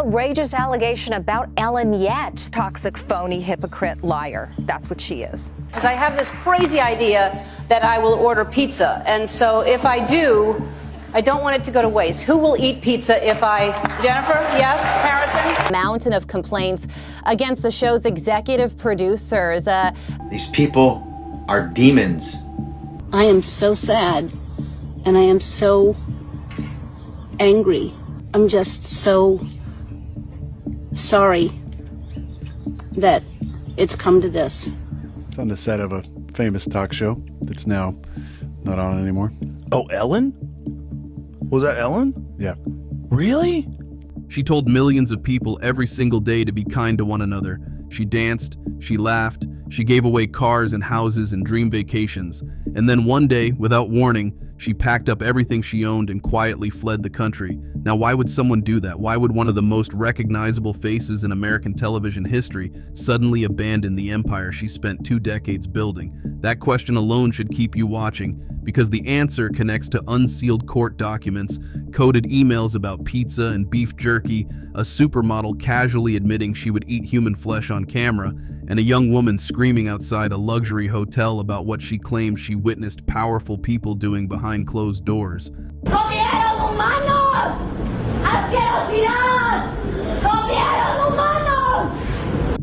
outrageous allegation about Ellen yet. Toxic, phony, hypocrite, liar. That's what she is. I have this crazy idea that I will order pizza. And so if I do, I don't want it to go to waste. Who will eat pizza if I... Jennifer? Yes? Harrison? Mountain of complaints against the show's executive producers. These people are demons. I am so sad, and I am so angry. I'm just so sorry that it's come to this. It's on the set of a famous talk show that's now not on anymore. Oh, Ellen? Was that Ellen? Yeah. Really? She told millions of people every single day to be kind to one another. She danced, she laughed, she gave away cars and houses and dream vacations. And then one day, without warning, she packed up everything she owned and quietly fled the country. Now, why would someone do that? Why would one of the most recognizable faces in American television history suddenly abandon the empire she spent 2 decades building? That question alone should keep you watching, because the answer connects to unsealed court documents, coded emails about pizza and beef jerky, a supermodel casually admitting she would eat human flesh on camera, and a young woman screaming outside a luxury hotel about what she claims she witnessed powerful people doing behind closed doors.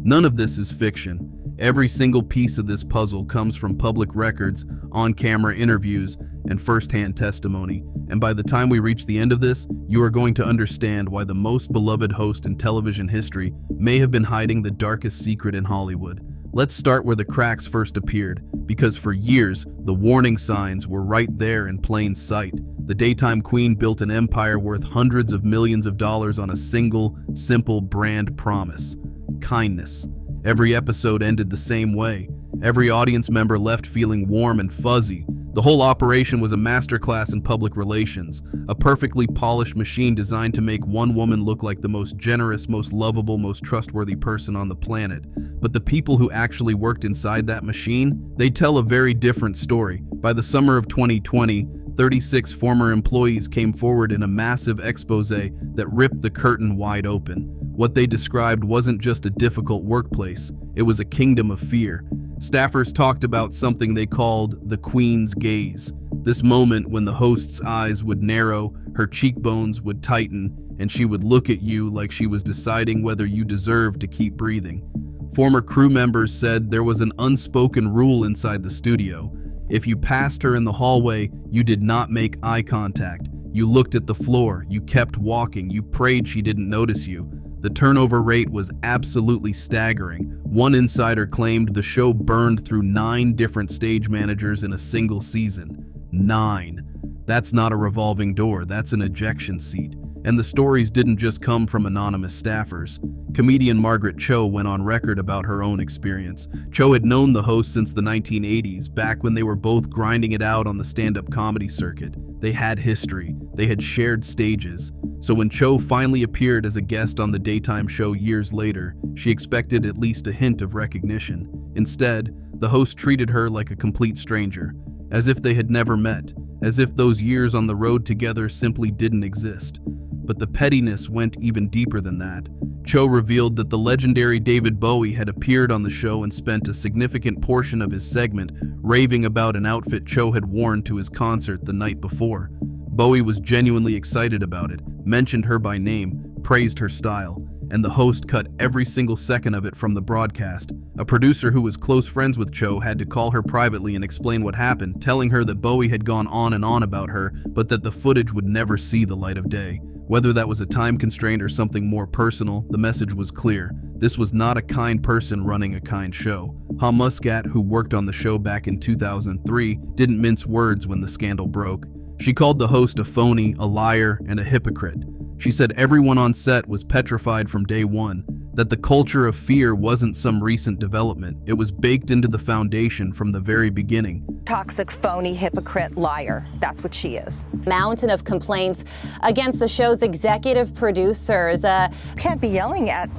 None of this is fiction. Every single piece of this puzzle comes from public records, on-camera interviews, and first-hand testimony. And by the time we reach the end of this, you are going to understand why the most beloved host in television history may have been hiding the darkest secret in Hollywood. Let's start where the cracks first appeared, because for years, the warning signs were right there in plain sight. The daytime queen built an empire worth hundreds of millions of dollars on a single, simple brand promise: kindness. Every episode ended the same way. Every audience member left feeling warm and fuzzy. The whole operation was a masterclass in public relations, a perfectly polished machine designed to make one woman look like the most generous, most lovable, most trustworthy person on the planet. But the people who actually worked inside that machine, they tell a very different story. By the summer of 2020, 36 former employees came forward in a massive expose that ripped the curtain wide open. What they described wasn't just a difficult workplace, it was a kingdom of fear. Staffers talked about something they called the Queen's Gaze. This moment when the host's eyes would narrow, her cheekbones would tighten, and she would look at you like she was deciding whether you deserved to keep breathing. Former crew members said there was an unspoken rule inside the studio. If you passed her in the hallway, you did not make eye contact. You looked at the floor, you kept walking, you prayed she didn't notice you. The turnover rate was absolutely staggering. One insider claimed the show burned through 9 different stage managers in a single season. 9. That's not a revolving door, that's an ejection seat. And the stories didn't just come from anonymous staffers. Comedian Margaret Cho went on record about her own experience. Cho had known the host since the 1980s, back when they were both grinding it out on the stand-up comedy circuit. They had history. They had shared stages. So when Cho finally appeared as a guest on the daytime show years later, she expected at least a hint of recognition. Instead, the host treated her like a complete stranger, as if they had never met, as if those years on the road together simply didn't exist. But the pettiness went even deeper than that. Cho revealed that the legendary David Bowie had appeared on the show and spent a significant portion of his segment raving about an outfit Cho had worn to his concert the night before. Bowie was genuinely excited about it, mentioned her by name, praised her style, and the host cut every single second of it from the broadcast. A producer who was close friends with Cho had to call her privately and explain what happened, telling her that Bowie had gone on and on about her, but that the footage would never see the light of day. Whether that was a time constraint or something more personal, the message was clear. This was not a kind person running a kind show. Ha Muscat, who worked on the show back in 2003, didn't mince words when the scandal broke. She called the host a phony, a liar, and a hypocrite. She said everyone on set was petrified from day one, that the culture of fear wasn't some recent development. It was baked into the foundation from the very beginning. Toxic, phony, hypocrite, liar. That's what she is. Mountain of complaints against the show's executive producers. You can't be yelling at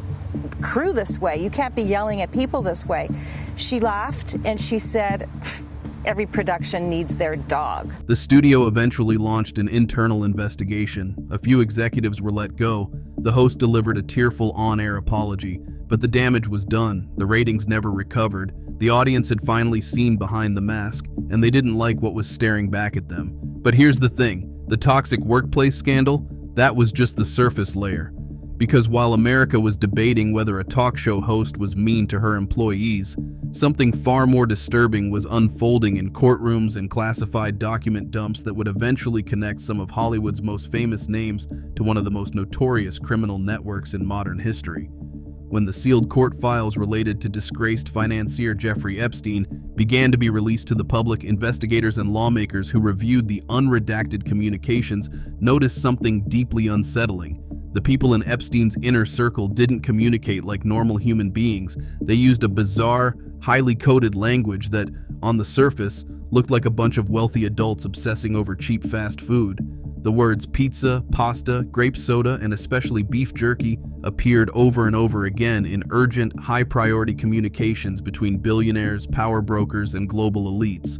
crew this way. You can't be yelling at people this way. She laughed and she said, Every production needs their dog. The studio eventually launched an internal investigation. A few executives were let go. The host delivered a tearful on-air apology, but the damage was done. The ratings never recovered. The audience had finally seen behind the mask, and they didn't like what was staring back at them. But here's the thing, the toxic workplace scandal, that was just the surface layer. Because while America was debating whether a talk show host was mean to her employees, something far more disturbing was unfolding in courtrooms and classified document dumps that would eventually connect some of Hollywood's most famous names to one of the most notorious criminal networks in modern history. When the sealed court files related to disgraced financier Jeffrey Epstein began to be released to the public, investigators and lawmakers who reviewed the unredacted communications noticed something deeply unsettling. The people in Epstein's inner circle didn't communicate like normal human beings. They used a bizarre, highly coded language that, on the surface, looked like a bunch of wealthy adults obsessing over cheap fast food. The words pizza, pasta, grape soda, and especially beef jerky appeared over and over again in urgent, high-priority communications between billionaires, power brokers, and global elites.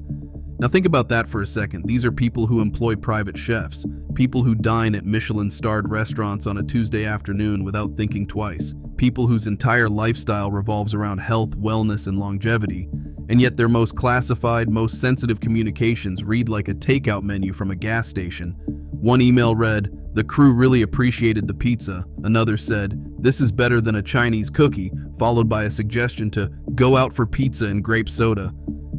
Now think about that for a second. These are people who employ private chefs, people who dine at Michelin-starred restaurants on a Tuesday afternoon without thinking twice, people whose entire lifestyle revolves around health, wellness, and longevity, and yet their most classified, most sensitive communications read like a takeout menu from a gas station. One email read, "The crew really appreciated the pizza." Another said, "This is better than a Chinese cookie," followed by a suggestion to go out for pizza and grape soda.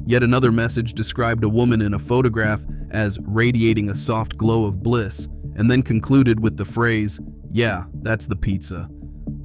Yet another message described a woman in a photograph as radiating a soft glow of bliss, and then concluded with the phrase, "Yeah, that's the pizza."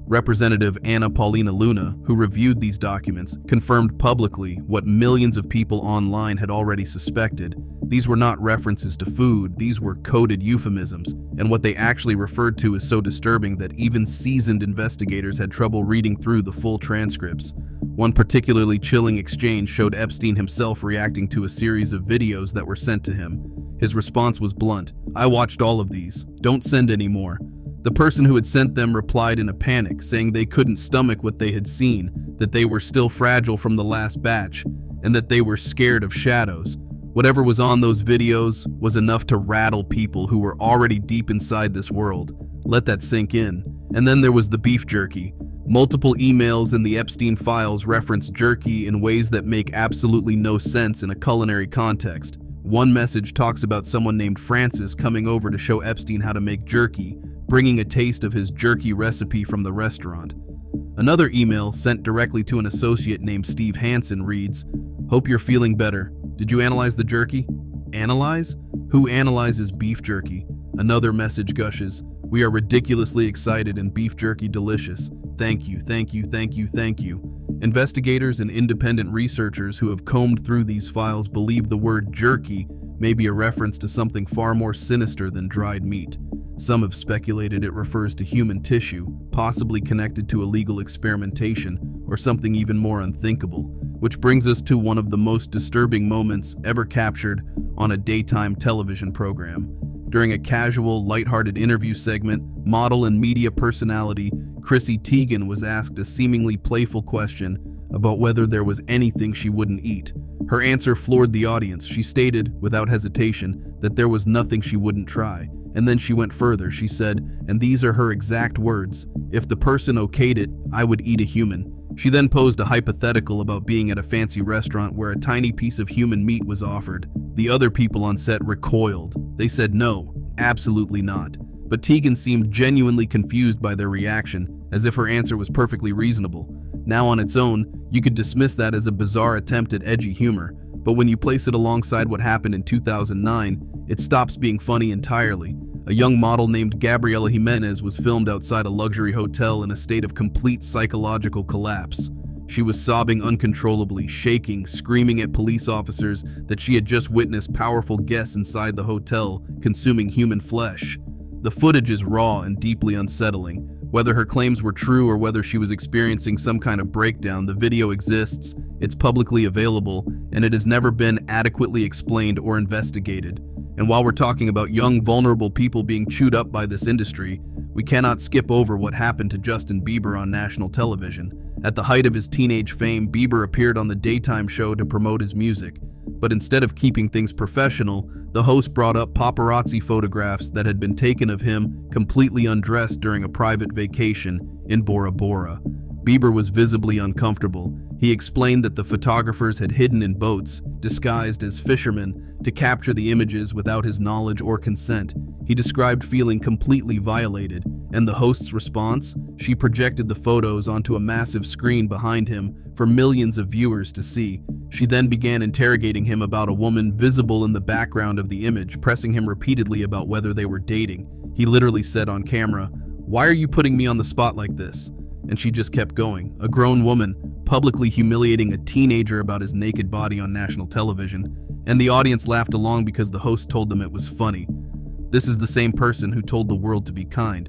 Representative Anna Paulina Luna, who reviewed these documents, confirmed publicly what millions of people online had already suspected. These were not references to food, these were coded euphemisms, and what they actually referred to is so disturbing that even seasoned investigators had trouble reading through the full transcripts. One particularly chilling exchange showed Epstein himself reacting to a series of videos that were sent to him. His response was blunt, "I watched all of these. Don't send any more." The person who had sent them replied in a panic, saying they couldn't stomach what they had seen, that they were still fragile from the last batch, and that they were scared of shadows. Whatever was on those videos was enough to rattle people who were already deep inside this world. Let that sink in. And then there was the beef jerky. Multiple emails in the Epstein files reference jerky in ways that make absolutely no sense in a culinary context. One message talks about someone named Francis coming over to show Epstein how to make jerky, bringing a taste of his jerky recipe from the restaurant. Another email sent directly to an associate named Steve Hansen reads, "Hope you're feeling better. Did you analyze the jerky?" Analyze? Who analyzes beef jerky? Another message gushes, "We are ridiculously excited and beef jerky delicious. Thank you, thank you, thank you, thank you." Investigators and independent researchers who have combed through these files believe the word jerky may be a reference to something far more sinister than dried meat. Some have speculated it refers to human tissue, possibly connected to illegal experimentation, or something even more unthinkable. Which brings us to one of the most disturbing moments ever captured on a daytime television program. During a casual, lighthearted interview segment, model and media personality Chrissy Teigen was asked a seemingly playful question about whether there was anything she wouldn't eat. Her answer floored the audience. She stated, without hesitation, that there was nothing she wouldn't try. And then she went further. She said, and these are her exact words, "If the person okayed it, I would eat a human." She then posed a hypothetical about being at a fancy restaurant where a tiny piece of human meat was offered. The other people on set recoiled. They said no, absolutely not. But Teigen seemed genuinely confused by their reaction, as if her answer was perfectly reasonable. Now on its own, you could dismiss that as a bizarre attempt at edgy humor, but when you place it alongside what happened in 2009, it stops being funny entirely. A young model named Gabriela Jimenez was filmed outside a luxury hotel in a state of complete psychological collapse. She was sobbing uncontrollably, shaking, screaming at police officers that she had just witnessed powerful guests inside the hotel consuming human flesh. The footage is raw and deeply unsettling. Whether her claims were true or whether she was experiencing some kind of breakdown, the video exists, it's publicly available, and it has never been adequately explained or investigated. And while we're talking about young, vulnerable people being chewed up by this industry, we cannot skip over what happened to Justin Bieber on national television. At the height of his teenage fame, Bieber appeared on the daytime show to promote his music. But instead of keeping things professional, the host brought up paparazzi photographs that had been taken of him completely undressed during a private vacation in Bora Bora. Bieber was visibly uncomfortable. He explained that the photographers had hidden in boats, disguised as fishermen, to capture the images without his knowledge or consent. He described feeling completely violated, and the host's response? She projected the photos onto a massive screen behind him for millions of viewers to see. She then began interrogating him about a woman visible in the background of the image, pressing him repeatedly about whether they were dating. He literally said on camera, "Why are you putting me on the spot like this?" And she just kept going. A grown woman publicly humiliating a teenager about his naked body on national television, and the audience laughed along because the host told them it was funny. This is the same person who told the world to be kind.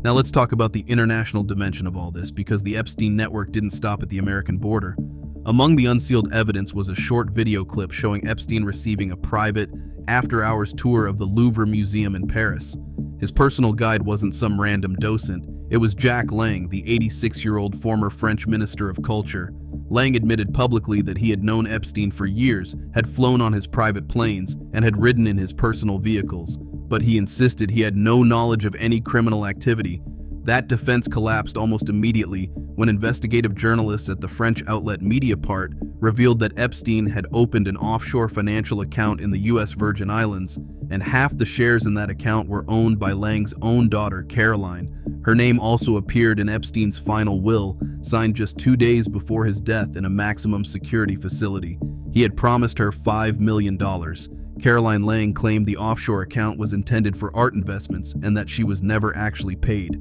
Now let's talk about the international dimension of all this, because the Epstein network didn't stop at the American border. Among the unsealed evidence was a short video clip showing Epstein receiving a private, after-hours tour of the Louvre Museum in Paris. His personal guide wasn't some random docent. It was Jack Lang, the 86-year-old former French Minister of Culture. Lang admitted publicly that he had known Epstein for years, had flown on his private planes, and had ridden in his personal vehicles. But he insisted he had no knowledge of any criminal activity. That defense collapsed almost immediately when investigative journalists at the French outlet Mediapart revealed that Epstein had opened an offshore financial account in the US Virgin Islands, and half the shares in that account were owned by Lang's own daughter, Caroline. Her name also appeared in Epstein's final will, signed just 2 days before his death in a maximum security facility. He had promised her $5 million. Caroline Lang claimed the offshore account was intended for art investments and that she was never actually paid.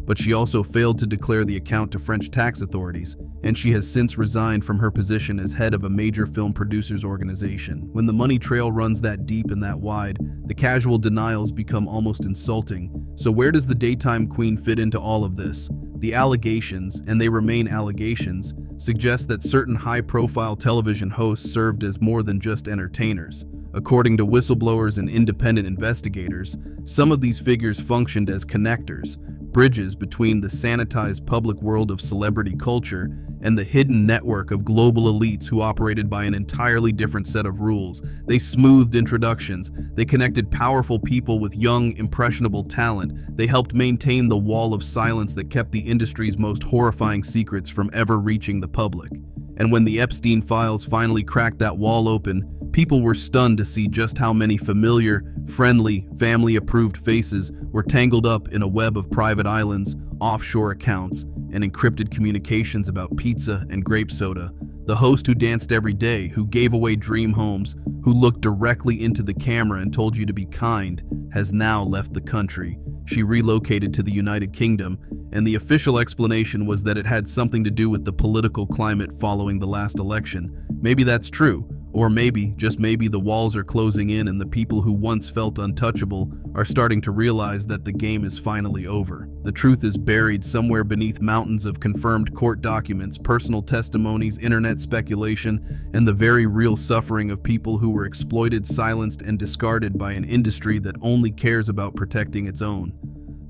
But she also failed to declare the account to French tax authorities, and she has since resigned from her position as head of a major film producers organization. When the money trail runs that deep and that wide, the casual denials become almost insulting. So where does the daytime queen fit into all of this? The allegations, and they remain allegations, suggest that certain high-profile television hosts served as more than just entertainers. According to whistleblowers and independent investigators, some of these figures functioned as connectors, bridges between the sanitized public world of celebrity culture and the hidden network of global elites who operated by an entirely different set of rules. They smoothed introductions. They connected powerful people with young, impressionable talent. They helped maintain the wall of silence that kept the industry's most horrifying secrets from ever reaching the public. And when the Epstein files finally cracked that wall open, people were stunned to see just how many familiar, friendly, family-approved faces were tangled up in a web of private islands, offshore accounts, and encrypted communications about pizza and grape soda. The host who danced every day, who gave away dream homes, who looked directly into the camera and told you to be kind, has now left the country. She relocated to the United Kingdom, and the official explanation was that it had something to do with the political climate following the last election. Maybe that's true. Or maybe, just maybe, the walls are closing in and the people who once felt untouchable are starting to realize that the game is finally over. The truth is buried somewhere beneath mountains of confirmed court documents, personal testimonies, internet speculation, and the very real suffering of people who were exploited, silenced, and discarded by an industry that only cares about protecting its own.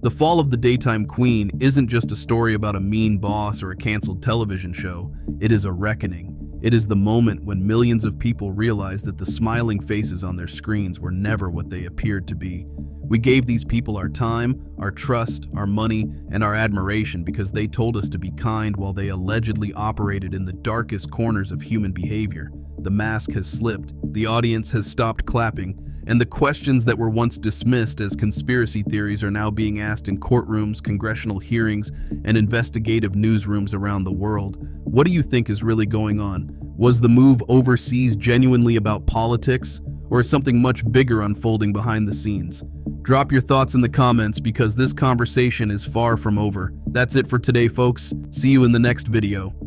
The fall of the daytime queen isn't just a story about a mean boss or a canceled television show. It is a reckoning. It is the moment when millions of people realize that the smiling faces on their screens were never what they appeared to be. We gave these people our time, our trust, our money, and our admiration because they told us to be kind while they allegedly operated in the darkest corners of human behavior. The mask has slipped, the audience has stopped clapping, and the questions that were once dismissed as conspiracy theories are now being asked in courtrooms, congressional hearings, and investigative newsrooms around the world. What do you think is really going on? Was the move overseas genuinely about politics, or is something much bigger unfolding behind the scenes? Drop your thoughts in the comments because this conversation is far from over. That's it for today, folks. See you in the next video.